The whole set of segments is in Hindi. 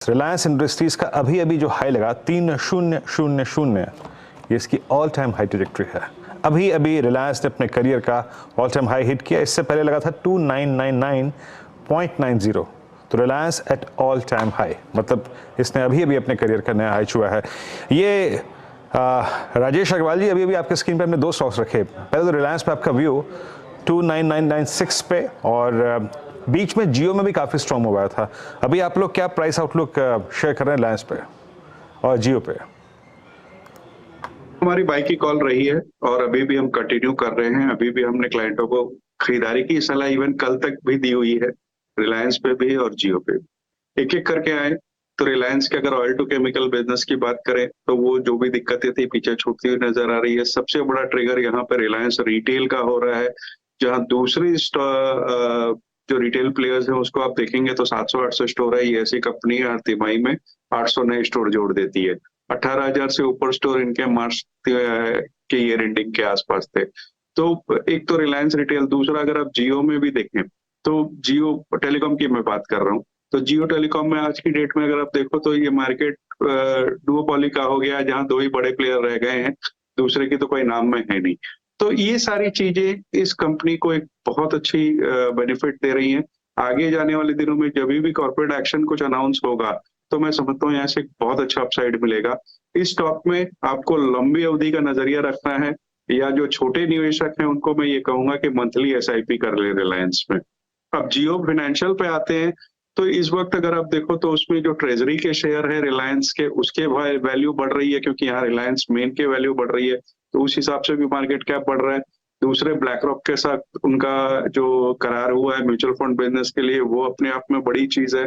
रिलायंस इंडस्ट्रीज का अभी अभी जो हाई लगा 3000, ये इसकी ऑल टाइम हाई ट्रैजेक्टरी है। अभी अभी रिलायंस ने अपने करियर का ऑल टाइम हाई हिट किया, इससे पहले लगा था 2999.90। तो Reliance at all time high, मतलब इसने अभी अभी अपने करियर का नया हाई छुआ है। ये राजेश अग्रवाल जी, अभी अभी आपके स्क्रीन पे हमने दो स्टॉक्स रखे। पहले तो रिलायंस पे आपका व्यू 29996 पे, और बीच में जियो में भी काफ़ी स्ट्रॉन्ग हो गया था। अभी आप लोग क्या प्राइस आउटलुक शेयर कर रहे हैं रिलायंस पे और जियो पे? हमारी बाई की कॉल रही है और अभी भी हम कंटिन्यू कर रहे हैं। अभी भी हमने क्लाइंटों को खरीदारी की सलाह इवन कल तक भी दी हुई है, रिलायंस पे भी और जियो पे। एक एक करके आए तो रिलायंस के अगर ऑयल टू केमिकल बिजनेस की बात करें तो वो जो भी दिक्कतें थी पीछे छूटती हुई नजर आ रही है। सबसे बड़ा ट्रिगर यहाँ पे रिलायंस रिटेल का हो रहा है, जहाँ दूसरी जो रिटेल प्लेयर्स हैं उसको आप देखेंगे तो 700-800 स्टोर है। ये ऐसी कंपनी हर तिमाही में 800 नए स्टोर जोड़ देती है। 18,000 से ऊपर स्टोर इनके मार्च के ईयर एंडिंग के आसपास थे। तो एक तो रिलायंस रिटेल, दूसरा अगर आप जियो में भी देखें तो जियो टेलीकॉम की मैं बात कर रहा हूँ, तो जियो टेलीकॉम में आज की डेट में अगर आप देखो तो ये मार्केट डुओपोली का हो गया, जहां दो ही बड़े प्लेयर रह गए हैं, दूसरे की तो कोई नाम में है नहीं। तो ये सारी चीजें इस कंपनी को एक बहुत अच्छी बेनिफिट दे रही हैं। आगे जाने वाले दिनों में जब भी कॉर्पोरेट एक्शन कुछ अनाउंस होगा तो मैं समझता हूँ यहाँ से बहुत अच्छा अपसाइड मिलेगा। इस स्टॉक में आपको लंबी अवधि का नजरिया रखना है, या जो छोटे निवेशक हैं उनको मैं ये कहूंगा कि मंथली एसआईपी कर ले रिलायंस में। अब जियो फाइनेंशियल पे आते हैं तो इस वक्त अगर आप देखो तो उसमें जो ट्रेजरी के शेयर है रिलायंस के, उसके वैल्यू बढ़ रही है, क्योंकि यहाँ रिलायंस मेन के वैल्यू बढ़ रही है, तो उस हिसाब से भी मार्केट कैप बढ़ रहा है। दूसरे ब्लैक रॉक के साथ उनका जो करार हुआ है म्यूचुअल फंड बिजनेस के लिए, वो अपने आप में बड़ी चीज है।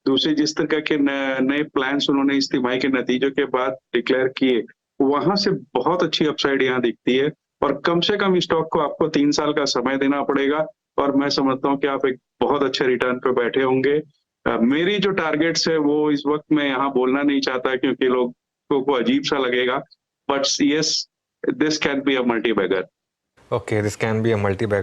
दूसरी जिस तरह के नए प्लान्स उन्होंने इस तिमाही के नतीजों के बाद डिक्लेयर किए, वहां से बहुत अच्छी अपसाइड यहाँ दिखती है। और कम से कम स्टॉक को आपको 3 साल का समय देना पड़ेगा, और मैं समझता हूँ कि आप एक बहुत अच्छे रिटर्न पे बैठे होंगे। मेरी जो टारगेट्स है वो इस वक्त मैं यहाँ बोलना नहीं चाहता क्योंकि लोगों को अजीब सा लगेगा, but yes, this can be a multi bagger. Okay, this can be a multi-bag.